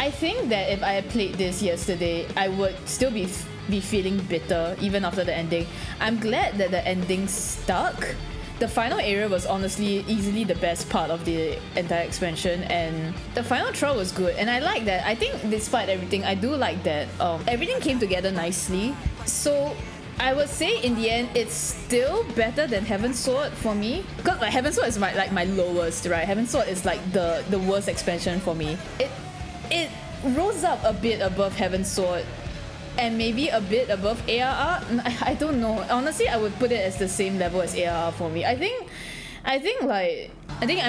I think that if I had played this yesterday, I would still be feeling bitter even after the ending. I'm glad that the ending stuck. The final area was honestly easily the best part of the entire expansion, and the final trial was good, and I like that. I think despite everything, I do like that everything came together nicely. So I would say in the end it's still better than Heaven's Sword for me, because like Heaven's Sword is my lowest, right? Heaven's Sword is like the worst expansion for me. It rose up a bit above Heaven's Sword and maybe a bit above ARR. I don't know. Honestly, I would put it as the same level as ARR for me. I think I'm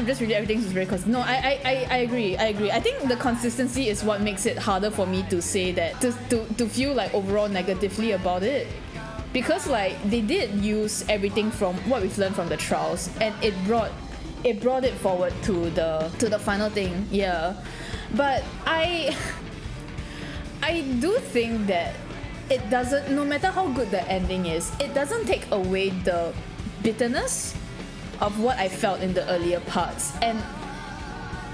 just really everything's very no, I agree. I think the consistency is what makes it harder for me to say that to feel like overall negatively about it. Because like they did use everything from what we've learned from the trials, and it brought it forward to the final thing. Yeah. But I do think that it doesn't, no matter how good the ending is, it doesn't take away the bitterness of what I felt in the earlier parts. And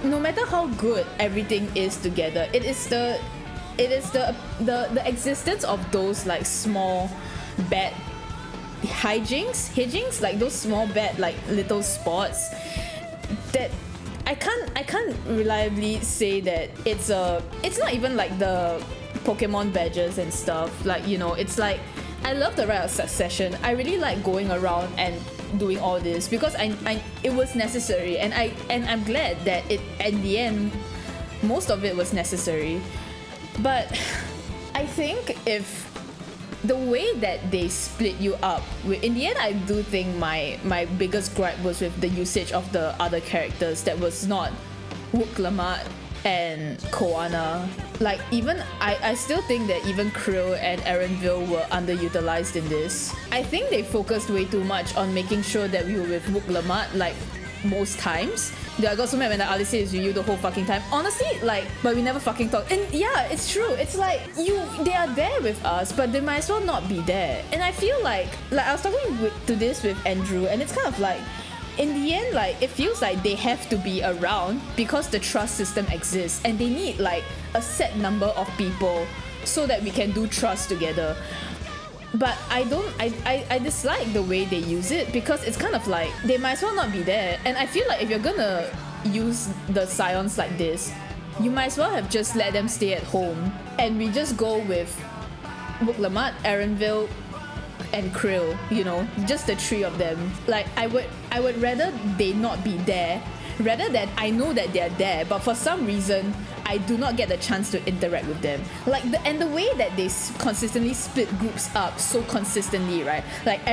no matter how good everything is together, it is the existence of those like small bad hijinks, like those small bad like little spots that I can't reliably say that it's not even like the Pokemon badges and stuff, like, you know, it's like I love the Rite of Succession. I really like going around and doing all this because it was necessary, and I'm glad that it in the end most of it was necessary. But I think if the way that they split you up, in the end I do think my biggest gripe was with the usage of the other characters that was not Wook-Lamat and Koana. Like, even I still think that even Krill and Erenville were underutilized in this. I think they focused way too much on making sure that we were with Wook-Lamat like most times. I got so mad when the Alice is with you the whole fucking time. Honestly, like, but we never fucking talk. And yeah, it's true. It's like they are there with us, but they might as well not be there. And I feel like I was talking to this with Andrew, and it's kind of like, in the end, like, it feels like they have to be around because the trust system exists, and they need like a set number of people so that we can do trust together. But I dislike the way they use it, because it's kind of like they might as well not be there. And I feel like if you're gonna use the Scions like this, you might as well have just let them stay at home, and we just go with Wook-Lamat, Erenville, and Krill, you know, just the three of them. Like, I would rather they not be there, rather than I know that they're there, but for some reason I do not get the chance to interact with them. Like, the way that they consistently split groups up so consistently, right? Like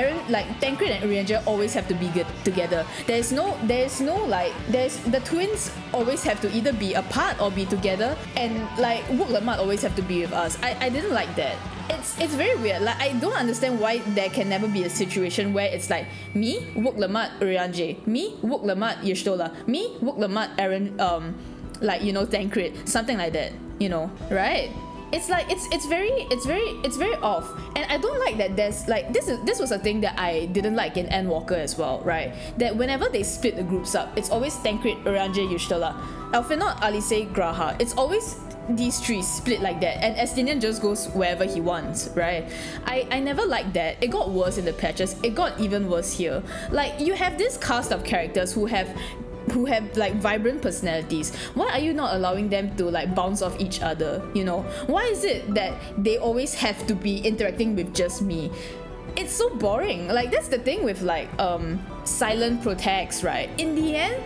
Tancred and Urianger always have to be good together. There's the twins always have to either be apart or be together, and like Wook-Lamat always have to be with us. I didn't like that. It's very weird. Like, I don't understand why there can never be a situation where it's like me, Wook-Lamat, Urianger, me, Wook-Lamat, Y'shtola, me, Wook-Lamat, Eren, like, you know, Tancred, something like that, you know, right? It's like it's very off, and I don't like that. There's like this was a thing that I didn't like in Endwalker as well, right? That whenever they split the groups up, it's always Tancred, Urianger, Y'shtola, Alphinaud, Alice, G'raha. It's always these three split like that, and Estinian just goes wherever he wants, right? I never liked that. It got worse in the patches. It got even worse here. Like, you have this cast of characters who have like vibrant personalities. Why are you not allowing them to like bounce off each other, you know? Why is it that they always have to be interacting with just me? It's so boring. Like, that's the thing with like silent protects, right? In the end,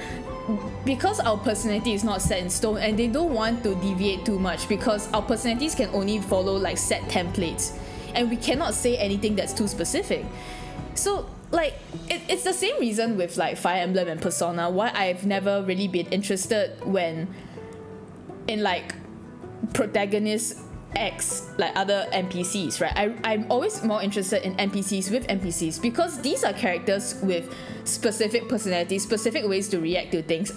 because our personality is not set in stone, and they don't want to deviate too much, because our personalities can only follow like set templates, and we cannot say anything that's too specific. So like, it's the same reason with like Fire Emblem and Persona why I've never really been interested when in like protagonist X, like other NPCs, right? I'm always more interested in NPCs with NPCs, because these are characters with specific personalities, specific ways to react to things.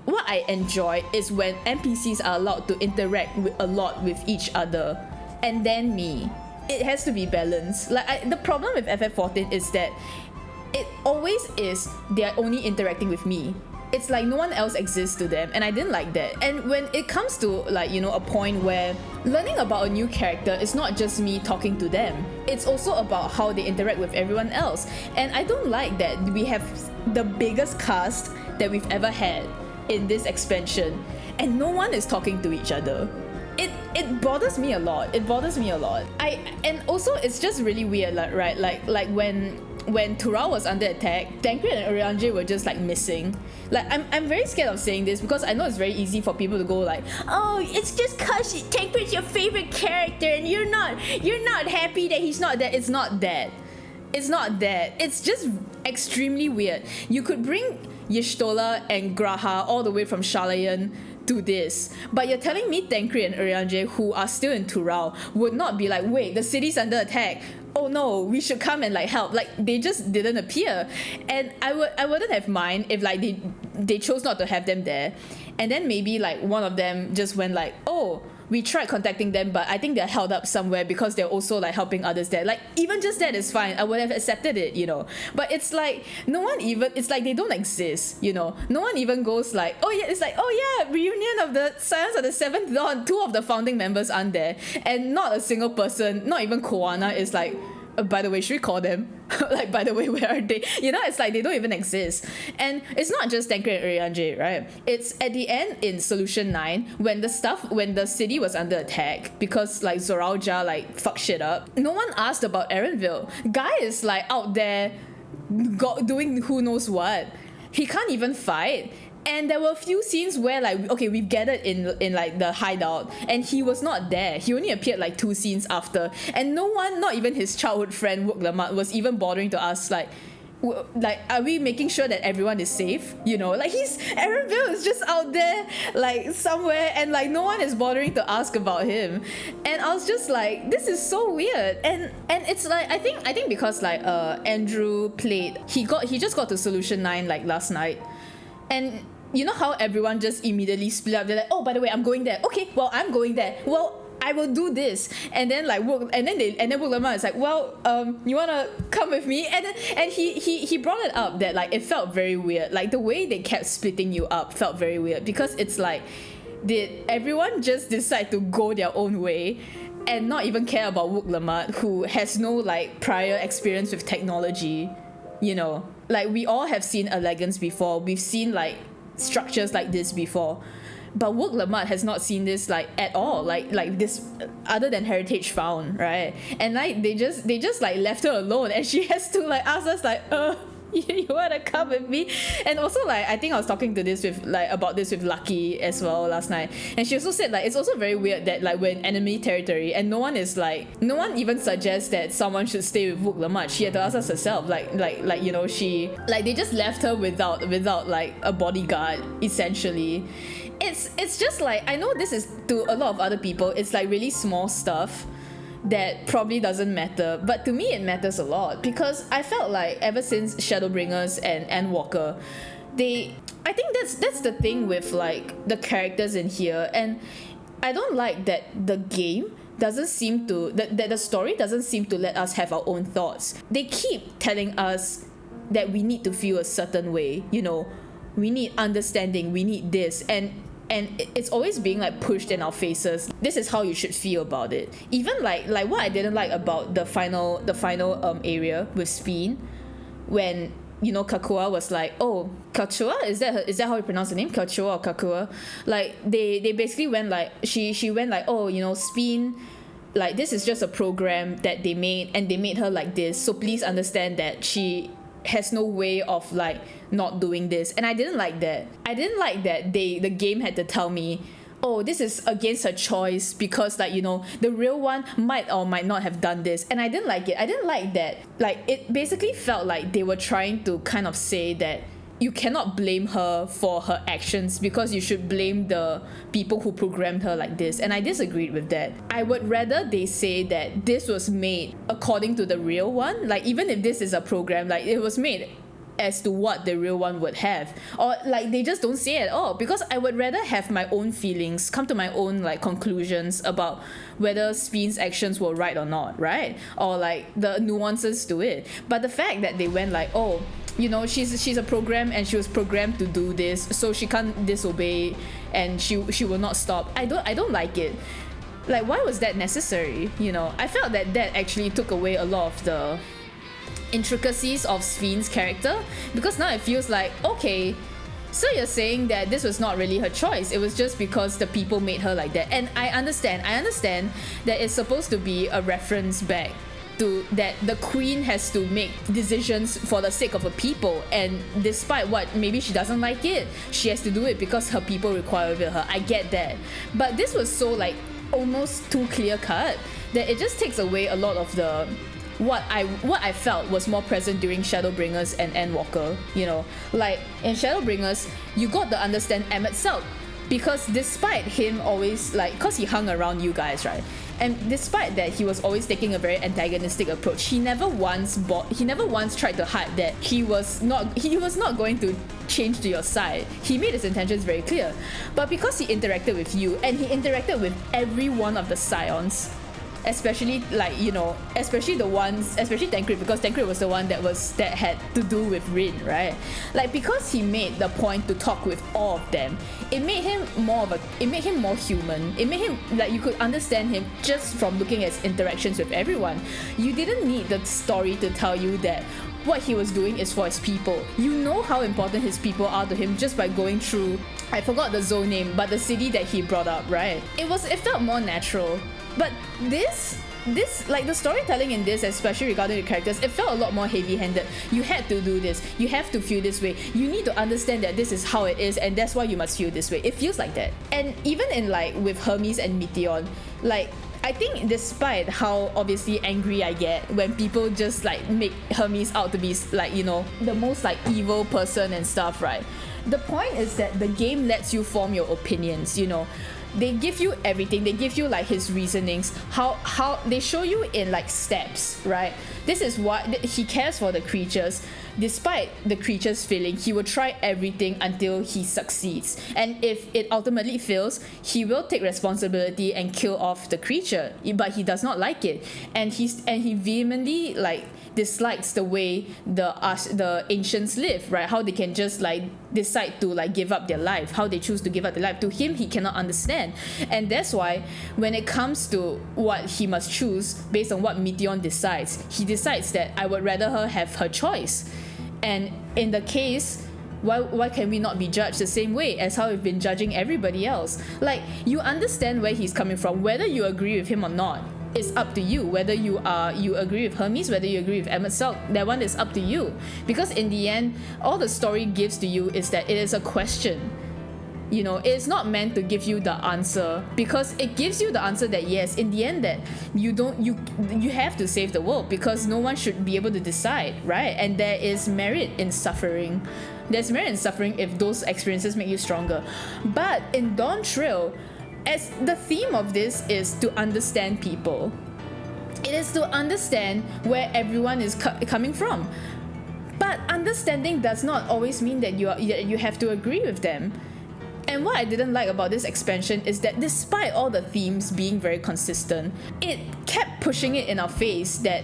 What I enjoy is when NPCs are allowed to interact a lot with each other, and then me. It has to be balanced. Like, the problem with FF14 is that it always is they're only interacting with me. it's like no one else exists to them, and I didn't like that. And when it comes to like, you know, a point where learning about a new character is not just me talking to them, it's also about how they interact with everyone else. And I don't like that we have the biggest cast that we've ever had in this expansion and no one is talking to each other. It bothers me a lot. It bothers me a lot. And also it's just really weird, like, right? Like when Turao was under attack, Tancred and Urianger were just like missing. Like I'm very scared of saying this because I know it's very easy for people to go like, oh, it's just cause Tancred's your favorite character and you're not happy that he's not there. It's not that. It's not that. It's just extremely weird. You could bring Y'shtola and Graha all the way from Shalayan to this, but you're telling me Tancred and Urianger, who are still in Turao, would not be like, wait, the city's under attack, oh no, we should come and like help. Like they just didn't appear. And I wouldn't have mind if like they chose not to have them there, and then maybe like one of them just went like, oh, we tried contacting them, but I think they're held up somewhere because they're also like helping others there. Like even just that is fine. I would have accepted it, you know. But it's like no one even, it's like they don't exist, you know. No one even goes like, oh yeah, it's like, oh yeah, reunion of the Scions of the Seventh Dawn. 2 of the founding members aren't there, and not a single person, not even Koana, is like, by the way, should we call them? Like, by the way, where are they? You know, it's like they don't even exist. And it's not just Tancred and Urianger, right? It's at the end in Solution 9 when the city was under attack because like Zoralja like fucked shit up. No one asked about Erenville. Guy is like out there doing who knows what. He can't even fight. And there were a few scenes where like, okay, we've gathered in like the hideout and he was not there. He only appeared like 2 scenes after, and no one, not even his childhood friend Wook Lamar, was even bothering to ask like, are we making sure that everyone is safe? You know, like Erenville is just out there like somewhere, and like no one is bothering to ask about him. And I was just like, this is so weird. And it's like I think because like Andrew played, he just got to Solution 9 like last night. And you know how everyone just immediately split up? They're like, oh, by the way, I'm going there. Okay, well, I'm going there. Well, I will do this. And then like Wook Lamar is like, well, you wanna come with me? And he brought it up that like it felt very weird. Like the way they kept splitting you up felt very weird because it's like, did everyone just decide to go their own way and not even care about Wook Lamar, who has no like prior experience with technology? You know, like we all have seen elegance before. We've seen like structures like this before, but Wook Lamar has not seen this like at all, like this other than Heritage Found, right? And like they just like left her alone, and she has to like ask us like, you wanna come with me? And also like I think I was talking to this with like about this with Lucky as well last night, and she also said like it's also very weird that like we're in enemy territory and no one even suggests that someone should stay with Wook Lamar. She had to ask us herself, like you know, she like they just left her without like a bodyguard essentially. It's just like, I know this is to a lot of other people it's like really small stuff that probably doesn't matter, but to me it matters a lot because I felt like ever since Shadowbringers and Endwalker, I think that's the thing with like the characters in here, and I don't like that the game doesn't seem to that the story doesn't seem to let us have our own thoughts. They keep telling us that we need to feel a certain way, you know, we need understanding, we need this, and it's always being like pushed in our faces. This is how you should feel about it. Even like what I didn't like about the final area with Speen, when you know Kakua was like, oh, Kachua, is that how you pronounce the name? Kachua or Kakua? Like they basically went like she went like, oh, you know, Speen, like this is just a program that they made and they made her like this, so please understand that she has no way of like not doing this. And I didn't like that the game had to tell me, oh, this is against her choice because like, you know, the real one might or might not have done this. And I didn't like it. I didn't like that. Like it basically felt like they were trying to kind of say that you cannot blame her for her actions because you should blame the people who programmed her like this. And I disagreed with that. I would rather they say that this was made according to the real one. Like even if this is a program, like it was made as to what the real one would have, or like they just don't say it at all, because I would rather have my own feelings, come to my own like conclusions about whether Speen's actions were right or not, right? Or like the nuances to it. But the fact that they went like, oh, you know, she's a program and she was programmed to do this, so she can't disobey and she will not stop. I don't like it. Like, why was that necessary? You know, I felt that actually took away a lot of the intricacies of Sphyn's character, because now it feels like, okay, so you're saying that this was not really her choice, it was just because the people made her like that. And I understand that it's supposed to be a reference back to that the queen has to make decisions for the sake of her people, and despite what maybe she doesn't like it, she has to do it because her people require it of her. I get that, but this was so like almost too clear cut that it just takes away a lot of the what I felt was more present during Shadowbringers and Endwalker. You know, like in Shadowbringers, you got to understand Emmett Selk, because despite him always like, cause he hung around you guys, right? And despite that, he was always taking a very antagonistic approach. He never once tried to hide that he was not going to change to your side. He made his intentions very clear. But because he interacted with you, and he interacted with every one of the Scions, especially like, you know, especially Tancred, because Tancred was the one that had to do with Rin, right? Like, because he made the point to talk with all of them, it made him more human. It made him like, you could understand him just from looking at his interactions with everyone. You didn't need the story to tell you that what he was doing is for his people. You know how important his people are to him just by going through, I forgot the zone name, but the city that he brought up, right? It felt more natural. But this like the storytelling in this, especially regarding the characters, it felt a lot more heavy-handed. You had to do this, you have to feel this way, you need to understand that this is how it is, and that's why you must feel this way. It feels like that. And even in like with Hermes and Meteon, like, I think despite how obviously angry I get when people just like make Hermes out to be like, you know, the most like evil person and stuff, right? The point is that the game lets you form your opinions, you know. They give you everything. They give you like his reasonings, how they show you in like steps, right? This is what he cares for the creatures. Despite the creatures failing, he will try everything until he succeeds. And if it ultimately fails, he will take responsibility and kill off the creature. But he does not like it, and he vehemently like dislikes the way the ancients live, right? How they can just like decide to like give up their life, how they choose to give up their life. To him, he cannot understand. And that's why when it comes to what he must choose based on what Meteon decides, he decides that I would rather her have her choice. And in the case, why can we not be judged the same way as how we've been judging everybody else? Like, you understand where he's coming from, whether you agree with him or not. It's up to you. Whether you agree with Hermes, whether you agree with Emmett Selk, that one is up to you. Because in the end, all the story gives to you is that it is a question. You know, it's not meant to give you the answer, because it gives you the answer that yes, in the end, that you have to save the world, because no one should be able to decide, right? And there is merit in suffering. There's merit in suffering if those experiences make you stronger. But in Dawntrail, as the theme of this is to understand people, it is to understand where everyone is coming from. But understanding does not always mean that you have to agree with them. And what I didn't like about this expansion is that despite all the themes being very consistent, it kept pushing it in our face that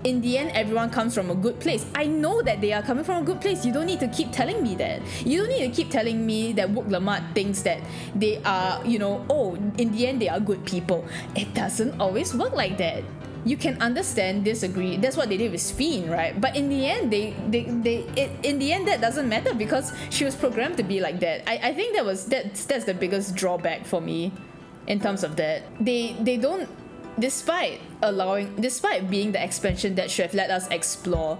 in the end, everyone comes from a good place. I know that they are coming from a good place. You don't need to keep telling me that. You don't need to keep telling me that Wook Lamad thinks that they are, you know, oh, in the end, they are good people. It doesn't always work like that. You can understand, disagree. That's what they did with Sphyn, right? But in the end, in the end, that doesn't matter because she was programmed to be like that. I think that's the biggest drawback for me in terms of that. They don't. Despite being the expansion that should have let us explore,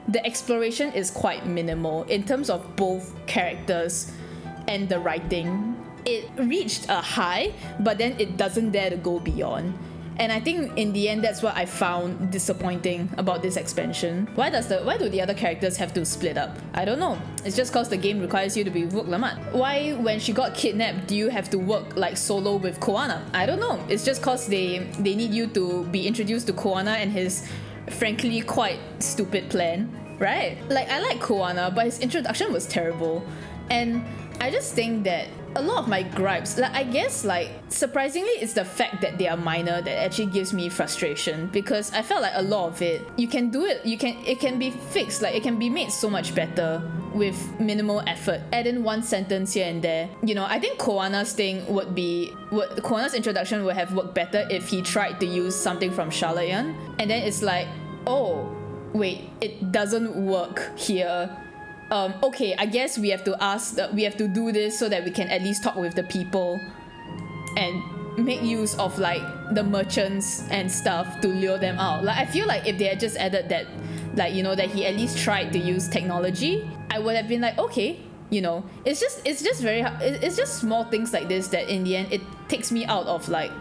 the exploration is quite minimal in terms of both characters and the writing. It reached a high, but then it doesn't dare to go beyond. And I think in the end, that's what I found disappointing about this expansion. Why do the other characters have to split up? I don't know. It's just cause the game requires you to be Wook Lamad. Why, when she got kidnapped, do you have to work like solo with Koana? I don't know. It's just cause they need you to be introduced to Koana and his frankly quite stupid plan, right? Like, I like Koana, but his introduction was terrible. And I just think that a lot of my gripes, like I guess like surprisingly it's the fact that they are minor that actually gives me frustration, because I felt like a lot of it you can do it, it can be fixed, like it can be made so much better with minimal effort. Add in one sentence here and there. You know, I think Koana's Koana's introduction would have worked better if he tried to use something from Charlotte, and then it's like, oh wait, it doesn't work here. Okay, I guess we have to do this so that we can at least talk with the people and make use of like the merchants and stuff to lure them out. Like I feel like if they had just added that, like, you know, that he at least tried to use technology, I would have been like, okay, you know, it's just small things like this that in the end it takes me out of like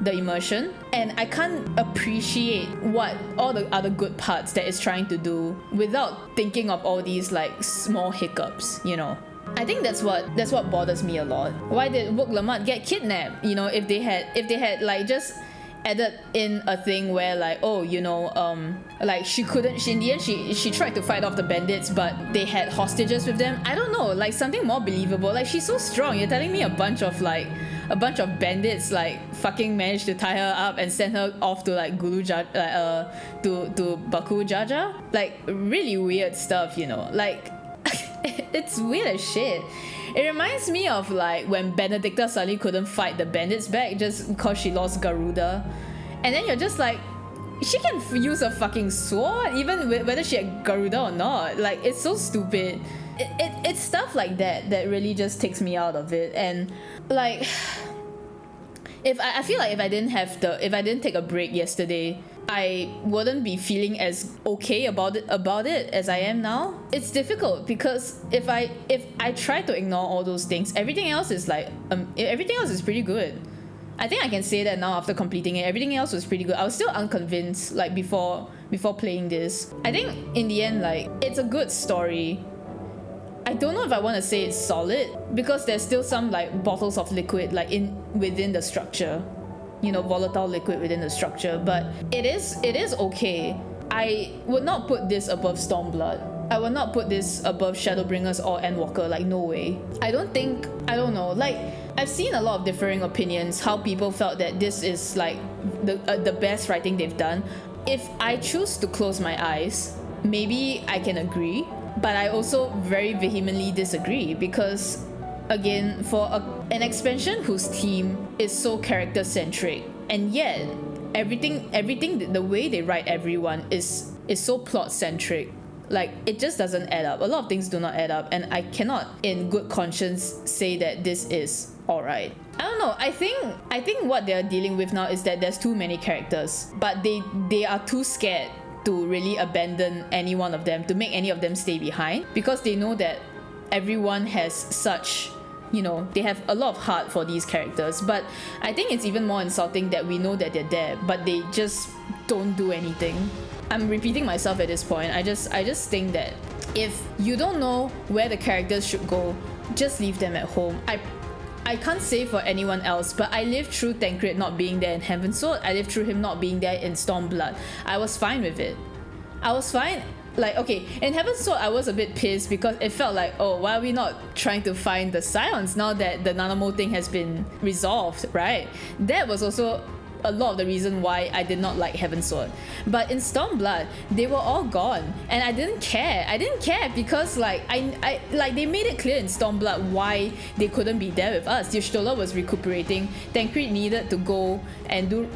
the immersion, and I can't appreciate what all the other good parts that it's trying to do without thinking of all these like small hiccups, you know. I think that's what bothers me a lot. Why did Wook Lamut get kidnapped? You know, if they had like just added in a thing where like, oh, you know, like she in the end she tried to fight off the bandits, but they had hostages with them. I don't know, like something more believable. Like she's so strong, you're telling me a bunch of bandits like fucking managed to tie her up and send her off to like to Baku Jaja? Like really weird stuff, you know, like it's weird as shit. It reminds me of like when Benedicta suddenly couldn't fight the bandits back just because she lost Garuda, and then you're just like, she can use a fucking sword even whether she had Garuda or not. Like it's so stupid. It's stuff like that that really just takes me out of it. And like, I feel like if I didn't take a break yesterday, I wouldn't be feeling as okay about it as I am now. It's difficult because if I try to ignore all those things, everything else is pretty good. I think I can say that now after completing it. Everything else was pretty good. I was still unconvinced like before playing this. I think in the end, like, it's a good story. I don't know if I want to say it's solid because there's still some like bottles of liquid like within the structure, you know, volatile liquid within the structure, but it is okay. I would not put this above Stormblood. I would not put this above Shadowbringers or Endwalker, like no way. I don't know, like I've seen a lot of differing opinions how people felt that this is like the best writing they've done. If I choose to close my eyes, maybe I can agree, but I also very vehemently disagree because, again, for an expansion whose theme is so character centric, and yet everything the way they write everyone is so plot centric, like it just doesn't add up. A lot of things do not add up, and I cannot in good conscience say that this is alright. I don't know. I think what they're dealing with now is that there's too many characters, but they are too scared to really abandon any one of them, to make any of them stay behind, because they know that everyone has such, you know, they have a lot of heart for these characters. But I think it's even more insulting that we know that they're there, but they just don't do anything. I'm repeating myself at this point. I just think that if you don't know where the characters should go, just leave them at home. I can't say for anyone else, but I lived through Tancred not being there in Heavensward. I lived through him not being there in Stormblood. I was fine with it. I was fine. Like, okay, in Heavensward I was a bit pissed because it felt like, oh, why are we not trying to find the Scions now that the Nanamo thing has been resolved, right? That was also a lot of the reason why I did not like Heavensward. But in Stormblood, they were all gone, and I didn't care. I didn't care because like I like they made it clear in Stormblood why they couldn't be there with us. Y'shtola was recuperating. Tancred needed to go and do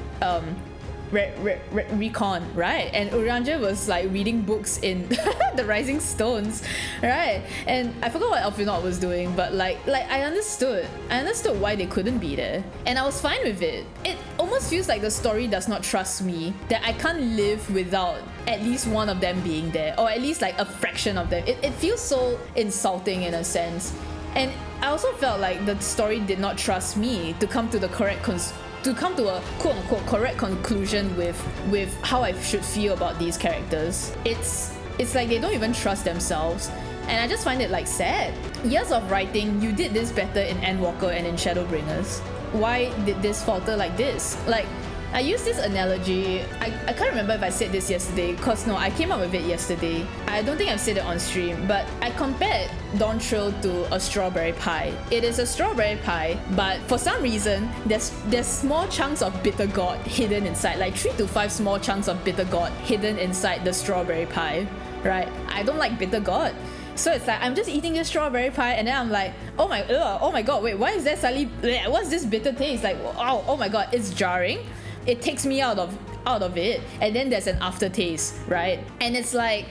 recon, right? And Uranja was like reading books in the Rising Stones, right? And I forgot what Elfinot was doing, but like I understood why they couldn't be there, and I was fine with it. It almost feels like the story does not trust me, that I can't live without at least one of them being there, or at least like a fraction of them. It feels so insulting in a sense. And I also felt like the story did not trust me to come to the correct to come to a quote-unquote correct conclusion with how I should feel about these characters. It's like they don't even trust themselves, and I just find it like sad. Years of writing, you did this better in Endwalker and in Shadowbringers. Why did this falter like this? Like, I use this analogy. I can't remember if I said this yesterday, because no, I came up with it yesterday. I don't think I've said it on stream, but I compared Dawntrail to a strawberry pie. It is a strawberry pie, but for some reason, there's small chunks of bitter gourd hidden inside, like 3 to 5 small chunks of bitter gourd hidden inside the strawberry pie, right? I don't like bitter gourd. So it's like I'm just eating this strawberry pie, and then I'm like, oh my god, wait, why is there suddenly, what's this bitter taste? Like, oh my god, it's jarring. It takes me out of it, and then there's an aftertaste, right? And it's like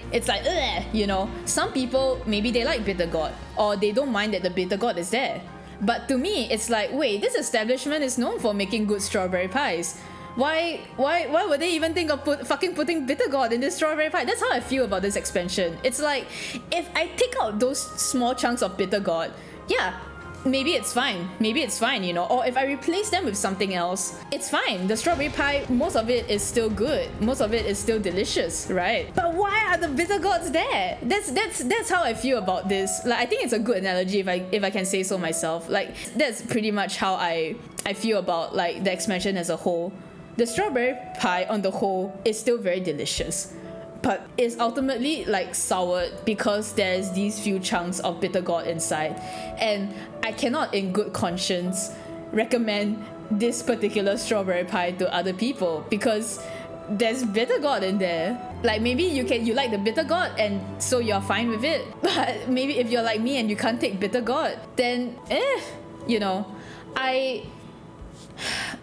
you know, some people maybe they like bitter gourd, or they don't mind that the bitter gourd is there. But to me, it's like, wait, this establishment is known for making good strawberry pies. Why would they even think of putting bitter gourd in this strawberry pie? That's how I feel about this expansion. It's like, if I take out those small chunks of bitter gourd, yeah, maybe it's fine, you know. Or if I replace them with something else, it's fine. The strawberry pie, most of it is still good, most of it is still delicious, right? But why are the bitter gourds there? That's how I feel about this. Like, I think it's a good analogy if I can say so myself. Like, that's pretty much how I feel about like the expansion as a whole. The strawberry pie on the whole is still very delicious, but it's ultimately like soured because there's these few chunks of bitter gourd inside, and I cannot in good conscience recommend this particular strawberry pie to other people because there's bitter gourd in there. Like, maybe you like the bitter gourd and so you're fine with it, but maybe if you're like me and you can't take bitter gourd, then you know, I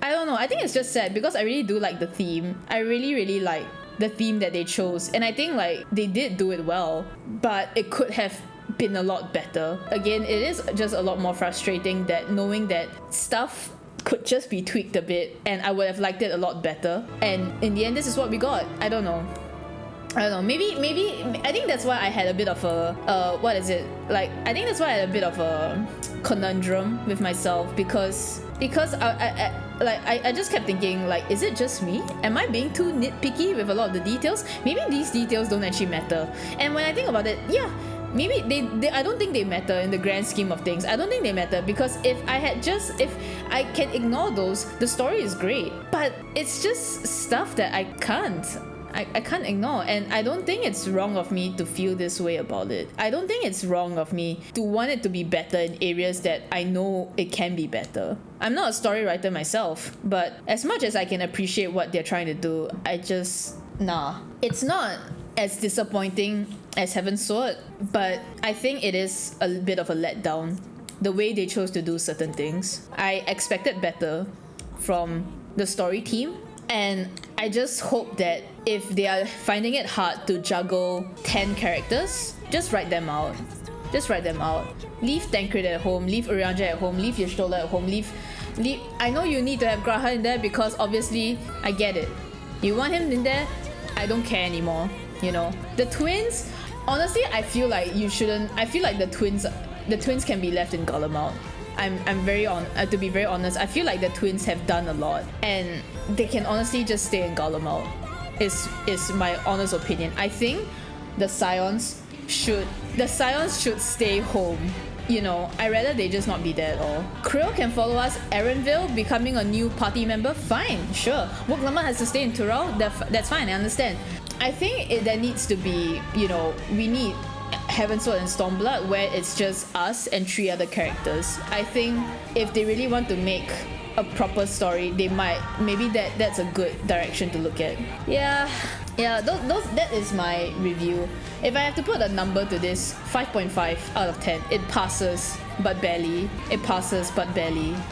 don't know. I think it's just sad because I really do like the theme. I really like the theme that they chose, and I think like they did do it well, but it could have been a lot better. Again, it is just a lot more frustrating that knowing that stuff could just be tweaked a bit, and I would have liked it a lot better, and in the end this is what we got. I don't know, maybe I think that's why I had a bit of a I think that's why I had a bit of a conundrum with myself, because I just kept thinking, like, is it just me? Am I being too nitpicky with a lot of the details? Maybe these details don't actually matter. And when I think about it, yeah, maybe they I don't think they matter in the grand scheme of things. I don't think they matter because if I can ignore those, the story is great. But it's just stuff that I can't ignore, and I don't think it's wrong of me to feel this way about it. I don't think it's wrong of me to want it to be better in areas that I know it can be better. I'm not a story writer myself, but as much as I can appreciate what they're trying to do, it's not as disappointing as Heaven's Sword, but I think it is a bit of a letdown, the way they chose to do certain things. I expected better from the story team, and I just hope that if they are finding it hard to juggle 10 characters, just write them out. Leave Tancred at home, leave Urianger at home, leave Y'shtola at home, leave I know you need to have Graha in there because obviously I get it. You want him in there? I don't care anymore, you know. The twins, honestly, I feel like you shouldn't. I feel like the twins can be left in Golemouth. To be very honest, I feel like the twins have done a lot and they can honestly just stay in Golemouth. Is my honest opinion. I think the Scions should stay home. You know, I'd rather they just not be there at all. Krill can follow us. Erenville becoming a new party member, fine, sure. Woklama has to stay in Tural, that's fine, I understand. I think there needs to be, you know, we need Heaven's Sword and Stormblood where it's just us and 3 other characters. I think if they really want to make a proper story, they might, maybe that's a good direction to look at. Yeah, that is my review. If I have to put a number to this, 5.5 out of 10. It passes, but barely.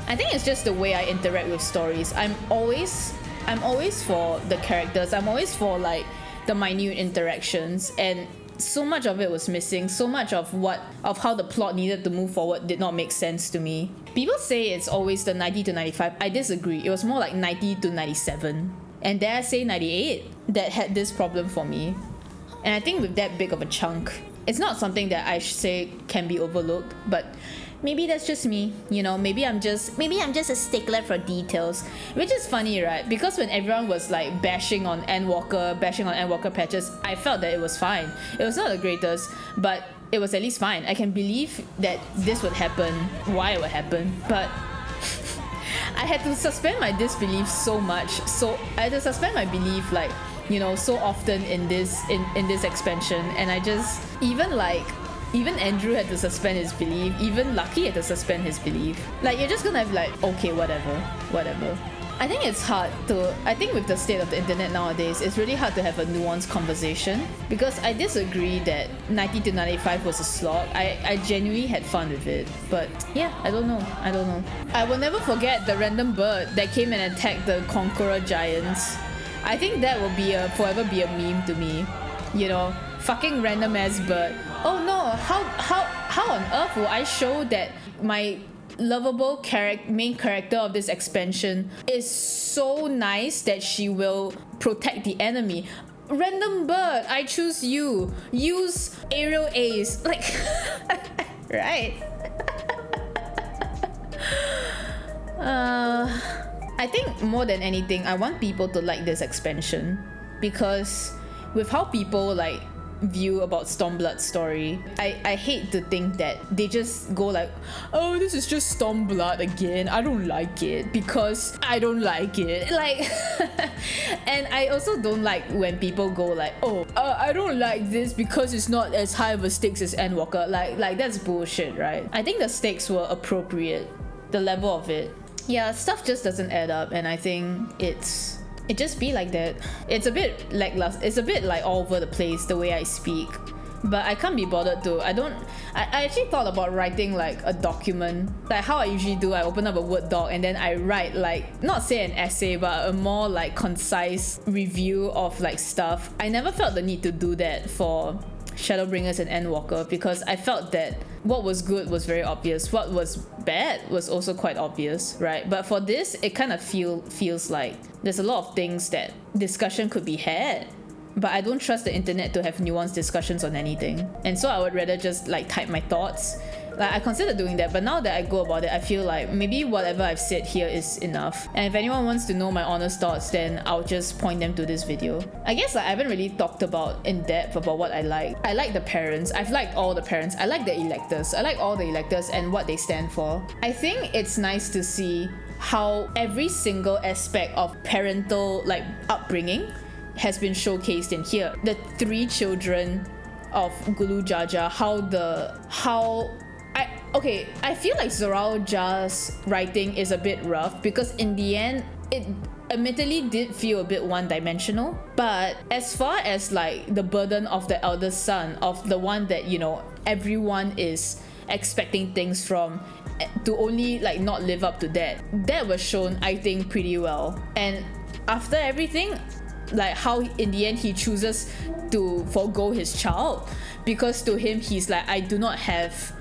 I think it's just the way I interact with stories. I'm always for the characters. I'm always for like the minute interactions, and so much of it was missing. So much of how the plot needed to move forward did not make sense to me. People say it's always the 90 to 95. I disagree. It was more like 90 to 97. And dare I say 98 that had this problem for me. And I think with that big of a chunk, it's not something that I should say can be overlooked, but maybe that's just me, you know. Maybe I'm just a stickler for details, which is funny, right? Because when everyone was like bashing on Endwalker patches, I felt that it was fine. It was not the greatest, but it was at least fine. I can believe that this would happen, why it would happen, but I had to suspend my disbelief so much. So I had to suspend my belief like, you know, so often in this expansion, and I just even Andrew had to suspend his belief, even Lucky had to suspend his belief. Like, you're just gonna have like, okay, whatever. I think it's hard to, I think with the state of the internet nowadays, it's really hard to have a nuanced conversation, because I disagree that 90 to 95 was a slog. I genuinely had fun with it, but yeah, I don't know. I will never forget the random bird that came and attacked the Conqueror Giants. I think that will forever be a meme to me. You know, fucking random ass bird. Oh no, how on earth will I show that my lovable main character of this expansion is so nice that she will protect the enemy? Random bird, I choose you. Use aerial ace. Like, right? I think more than anything, I want people to like this expansion, because with how people like view about Stormblood's story, I hate to think that they just go like, oh, this is just Stormblood again, I don't like it because I don't like it. Like, and I also don't like when people go like, oh, I don't like this because it's not as high of a stakes as Endwalker. Like that's bullshit, right? I think the stakes were appropriate, the level of it. Yeah, stuff just doesn't add up, and I think it just be like that. It's a bit lackluster. It's a bit like all over the place the way I speak, but I can't be bothered to. I actually thought about writing like a document, like how I usually do. I open up a Word doc and then I write, like, not say an essay, but a more like concise review of like stuff. I never felt the need to do that for Shadowbringers and Endwalker, because I felt that what was good was very obvious, what was bad was also quite obvious, right? But for this, it kind of feels like there's a lot of things that discussion could be had, but I don't trust the internet to have nuanced discussions on anything, and so I would rather just like type my thoughts. Like, I considered doing that, but now that I go about it, I feel like maybe whatever I've said here is enough. And if anyone wants to know my honest thoughts, then I'll just point them to this video. I guess like, I haven't really talked about in depth about what I like. I like the parents. I've liked all the parents. I like the electors. I like all the electors and what they stand for. I think it's nice to see how every single aspect of parental like upbringing has been showcased in here. The 3 children of Gulu Jaja, I feel like Zoraoja's writing is a bit rough, because in the end, it admittedly did feel a bit one-dimensional. But as far as like the burden of the eldest son, of the one that, you know, everyone is expecting things from, to only like not live up to that was shown, I think, pretty well. And after everything, like how in the end he chooses to forgo his child, because to him he's like, I do not have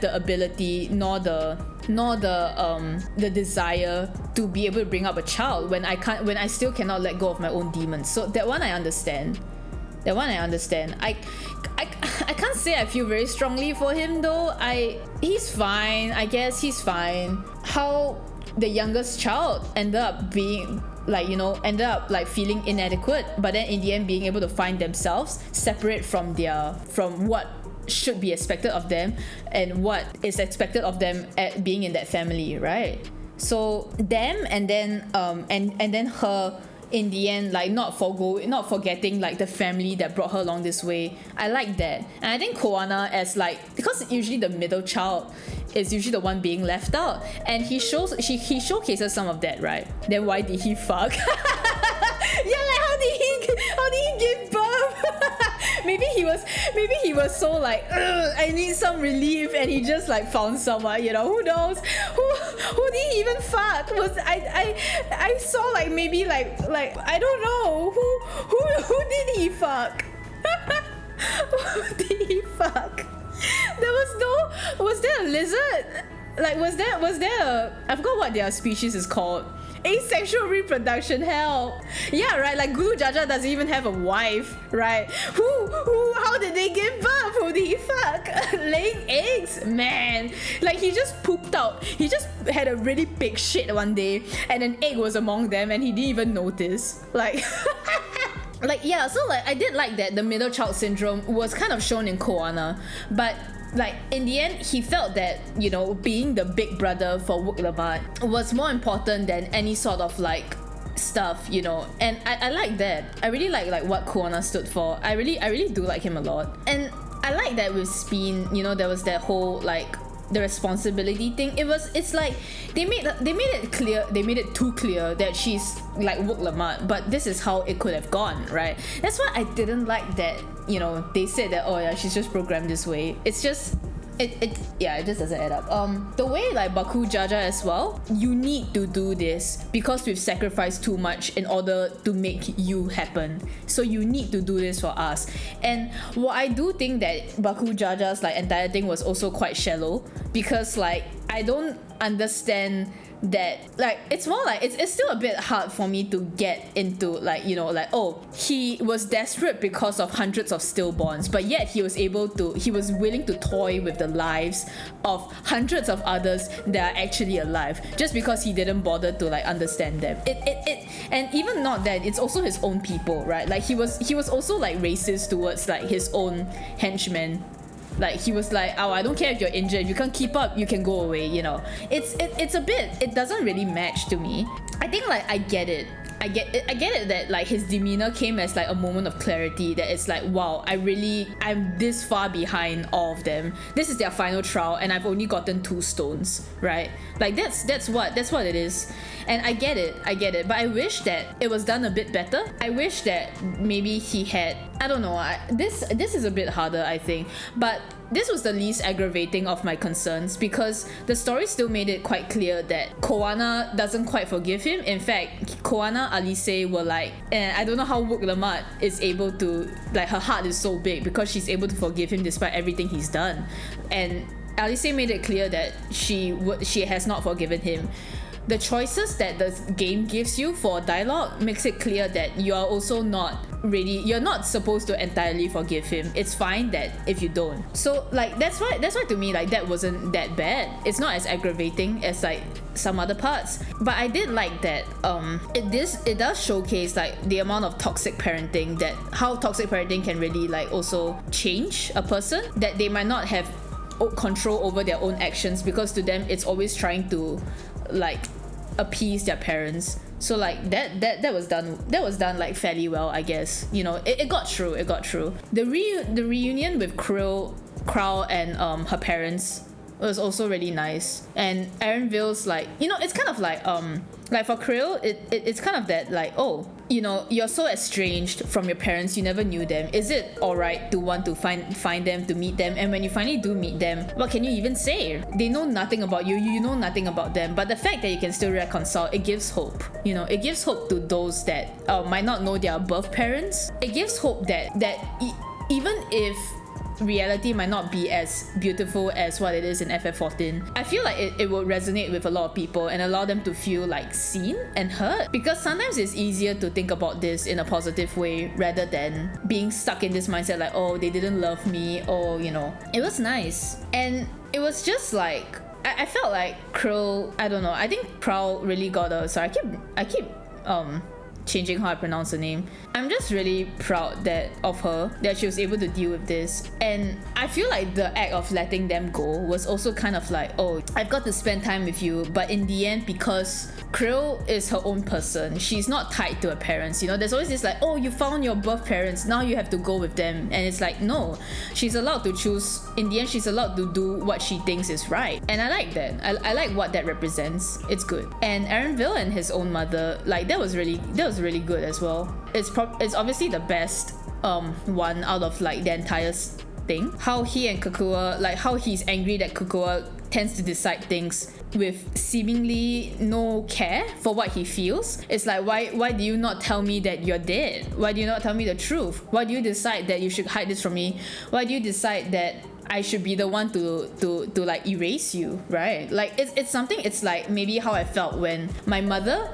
the ability nor the desire to be able to bring up a child when I still cannot let go of my own demons. So that one I understand. I can't say I feel very strongly for him though. He's fine. I guess he's fine. How the youngest child ended up being like, you know, feeling inadequate, but then in the end being able to find themselves separate from what should be expected of them and what is expected of them at being in that family, right? So them, and then and then her in the end, like not forgetting like the family that brought her along this way. I like that. And I think Koana, as like, because usually the middle child is usually the one being left out, and he showcases some of that, right? Then why did he fuck? Yeah, like how did he give birth? maybe he was so like, I need some relief, and he just like found someone, you know, who knows, who did he even fuck? Was I saw like maybe like I don't know who did he fuck? Who did he fuck? Was there a lizard? Like was there a, I forgot what their species is called. Asexual reproduction, hell. Yeah, right, like Gulu Jaja doesn't even have a wife, right? How did they give birth? Who did he fuck? Laying eggs? Man. Like he just pooped out. He just had a really big shit one day and an egg was among them and he didn't even notice. Like like, yeah, so like I did like that the middle child syndrome was kind of shown in Koana, but like in the end he felt that, you know, being the big brother for Wook Lamar was more important than any sort of like stuff, you know. And I like that. I really like what Kuana stood for. I really do like him a lot. And I like that with Spin, you know, there was that whole like the responsibility thing. It's like they made it clear, they made it too clear that she's like Wook Lamar, but this is how it could have gone, right? That's why I didn't like that, you know, they said that, oh yeah, she's just programmed this way. It's just it just doesn't add up. The way like Baku Jaja as well, you need to do this because we've sacrificed too much in order to make you happen, so you need to do this for us. And what I do think that Baku Jaja's like entire thing was also quite shallow, because like I don't understand that, like it's more like it's still a bit hard for me to get into, like, you know, like, oh, he was desperate because of hundreds of stillborns, but yet he was willing to toy with the lives of hundreds of others that are actually alive just because he didn't bother to like understand them. And even not that, it's also his own people, right? Like he was also like racist towards like his own henchmen. Like he was like, oh, I don't care if you're injured, if you can't keep up, you can go away, you know. It's a bit, it doesn't really match to me. I think like I get it that like his demeanor came as like a moment of clarity, that it's like, wow, I'm this far behind all of them. This is their final trial and I've only gotten 2 stones, right? Like that's what it is. And I get it, but I wish that it was done a bit better. I wish that maybe he had, I don't know, this is a bit harder, I think, but this was the least aggravating of my concerns, because the story still made it quite clear that Koana doesn't quite forgive him. In fact, Koana, Alice were like, I don't know how Wook Lamar is able to, like, her heart is so big because she's able to forgive him despite everything he's done. And Alice made it clear that she has not forgiven him. The choices that the game gives you for dialogue makes it clear that you're also you're not supposed to entirely forgive him. It's fine that if you don't. So like that's why to me like that wasn't that bad. It's not as aggravating as like some other parts. But I did like that it does showcase like the amount of toxic parenting, that how toxic parenting can really like also change a person, that they might not have control over their own actions because to them it's always trying to like appease their parents. So like that was done like fairly well, I guess. You know, it got through. The reunion with Crow and her parents was also really nice. And Erenville's like, you know, it's kind of like for Krill, it's kind of that like, oh, you know, you're so estranged from your parents, you never knew them. Is it alright to want to find them, to meet them? And when you finally do meet them, what can you even say? They know nothing about you, you know nothing about them. But the fact that you can still reconcile, it gives hope. You know, it gives hope to those that might not know their birth parents. It gives hope that even if reality might not be as beautiful as what it is in FF14, I feel like it will resonate with a lot of people and allow them to feel like seen and heard, because sometimes it's easier to think about this in a positive way rather than being stuck in this mindset like, oh, they didn't love me, or, you know. It was nice. And it was just like, I felt like Krill, I don't know, I think Crow really got a, sorry, I keep changing how I pronounce her name. I'm just really proud of her, that she was able to deal with this. And I feel like the act of letting them go was also kind of like, oh, I've got to spend time with you, but in the end, because Krill is her own person, she's not tied to her parents. You know, there's always this like, oh, you found your birth parents, now you have to go with them. And it's like, no, she's allowed to choose. In the end, she's allowed to do what she thinks is right. And I like that. I like what that represents. It's good. And Erenville and his own mother, like that was really good as well. It's obviously the best one out of like the entire thing. How he and Kukua, like how he's angry that Kukua tends to decide things with seemingly no care for what he feels. It's like, why do you not tell me that you're dead? Why do you not tell me the truth? Why do you decide that you should hide this from me? Why do you decide that I should be the one to like erase you, right? Like it's something, it's like maybe how I felt when my mother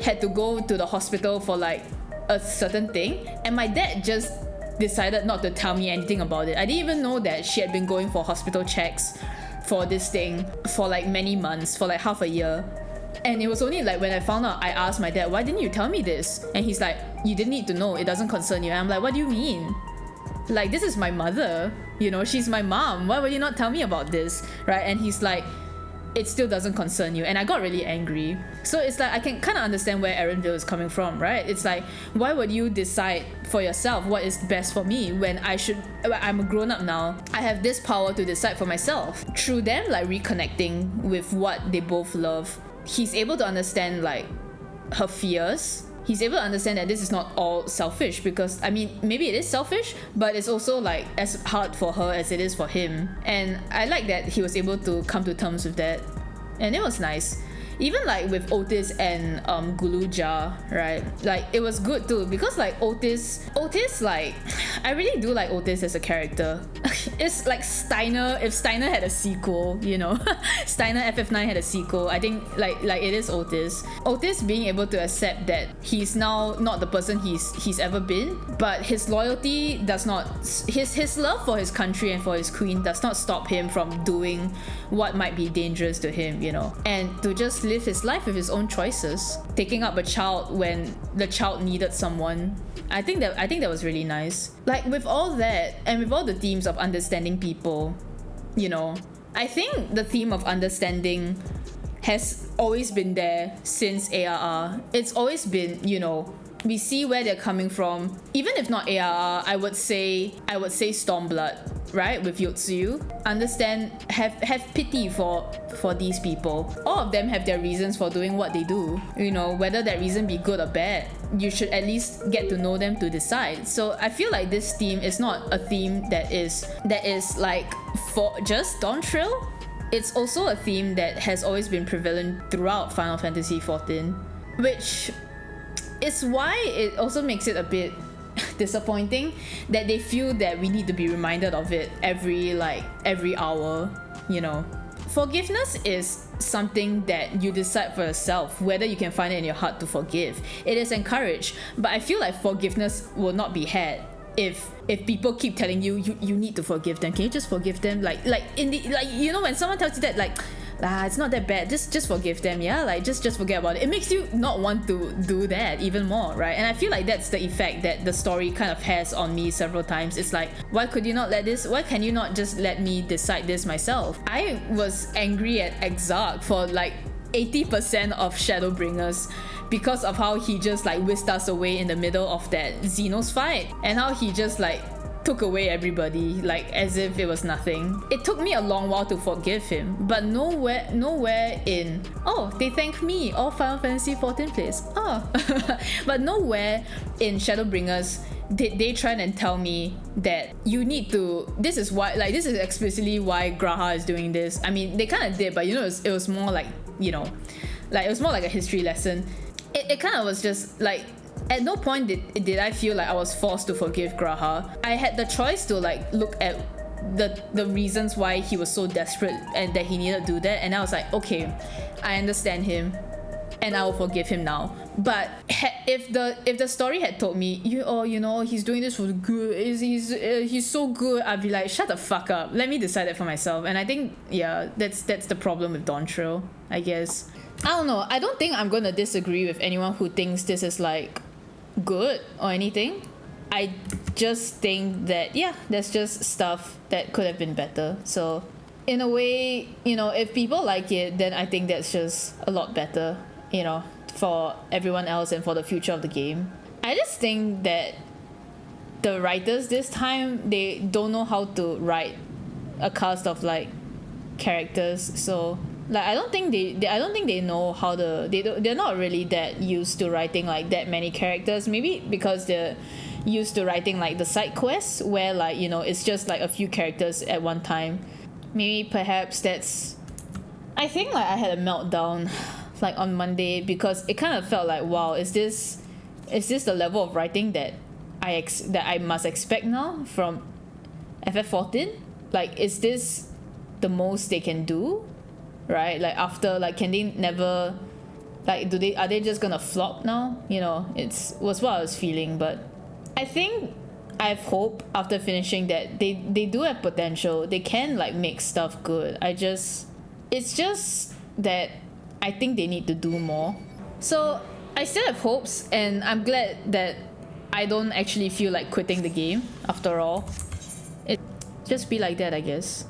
had to go to the hospital for like a certain thing, and my dad just decided not to tell me anything about it. I didn't even know that she had been going for hospital checks for this thing for like many months, for like half a year. And it was only like when I found out, I asked my dad, why didn't you tell me this? And he's like, you didn't need to know, it doesn't concern you. And I'm like, what do you mean? Like, this is my mother, you know, she's my mom, why would you not tell me about this, right? And he's like, it still doesn't concern you. And I got really angry. So it's like, I can kind of understand where Erenville is coming from, right? It's like, why would you decide for yourself what is best for me when I'm a grown-up now, I have this power to decide for myself. Through them like reconnecting with what they both love, he's able to understand like her fears. He's able to understand that this is not all selfish, because I mean, maybe it is selfish, but it's also like as hard for her as it is for him. And I like that he was able to come to terms with that, and it was nice. Even like with Otis and Guluja, right? Like, it was good too, because like Otis, like, I really do like Otis as a character. It's like Steiner, if Steiner had a sequel, you know, Steiner FF9 had a sequel, I think like it is Otis. Otis being able to accept that he's now not the person he's ever been, but his loyalty does not, his love for his country and for his queen does not stop him from doing what might be dangerous to him, you know, and to just live his life with his own choices, taking up a child when the child needed someone. I think that was really nice. Like, with all that and with all the themes of understanding people, you know, I think the theme of understanding has always been there since ARR. It's always been, you know, we see where they're coming from. Even if not ARR, I would say Stormblood, right? With Yotsuyu. Understand, have pity for these people. All of them have their reasons for doing what they do. You know, whether that reason be good or bad, you should at least get to know them to decide. So I feel like this theme is not a theme that is like for just Dawntrail. It's also a theme that has always been prevalent throughout Final Fantasy XIV, which is why it also makes it a bit disappointing that they feel that we need to be reminded of it every hour, you know. Forgiveness is something that you decide for yourself whether you can find it in your heart to forgive. It is encouraged, but I feel like forgiveness will not be had if people keep telling you need to forgive them. Can you just forgive them? Like you know, when someone tells you that, like, it's not that bad, just forgive them, yeah, like just forget about it. It makes you not want to do that even more, right? And I feel like that's the effect that the story kind of has on me several times. It's like, why can you not just let me decide this myself? I was angry at Exarch for like 80% of Shadowbringers because of how he just like whisked us away in the middle of that Xenos fight, and how he just like took away everybody like as if it was nothing. It took me a long while to forgive him, but nowhere in, oh, they thank me, all Final Fantasy XIV plays, but nowhere in Shadowbringers did they try and tell me that you need to, this is explicitly why Graha is doing this. I mean, they kind of did, but you know, it was more like, you know, like it was more like a history lesson. It kind of was just like, at no point did I feel like I was forced to forgive Graha. I had the choice to like look at the reasons why he was so desperate and that he needed to do that, and I was like, okay, I understand him and I will forgive him now. But if the story had told me, you know, he's doing this for the good, he's so good, I'd be like, shut the fuck up, let me decide that for myself. And I think, yeah, that's the problem with Dawntrail, I guess. I don't know, I don't think I'm gonna disagree with anyone who thinks this is like good or anything. I just think that, yeah, there's just stuff that could have been better. So in a way, you know, if people like it, then I think that's just a lot better, you know, for everyone else and for the future of the game. I just think that the writers this time, they don't know how to write a cast of like characters. So like, I don't think they know how to, they're not really that used to writing like that many characters. Maybe because they're used to writing like the side quests where, like, you know, it's just like a few characters at one time. Maybe perhaps that's, I think like I had a meltdown like on Monday because it kind of felt like, wow, is this the level of writing that I must expect now from FF14? Like, is this the most they can do? Right? Like, after, like, can they never, like, are they just gonna flop now? You know, was what I was feeling. But I think I have hope after finishing that they do have potential. They can like make stuff good. It's just that I think they need to do more. So I still have hopes, and I'm glad that I don't actually feel like quitting the game after all. It just be like that, I guess.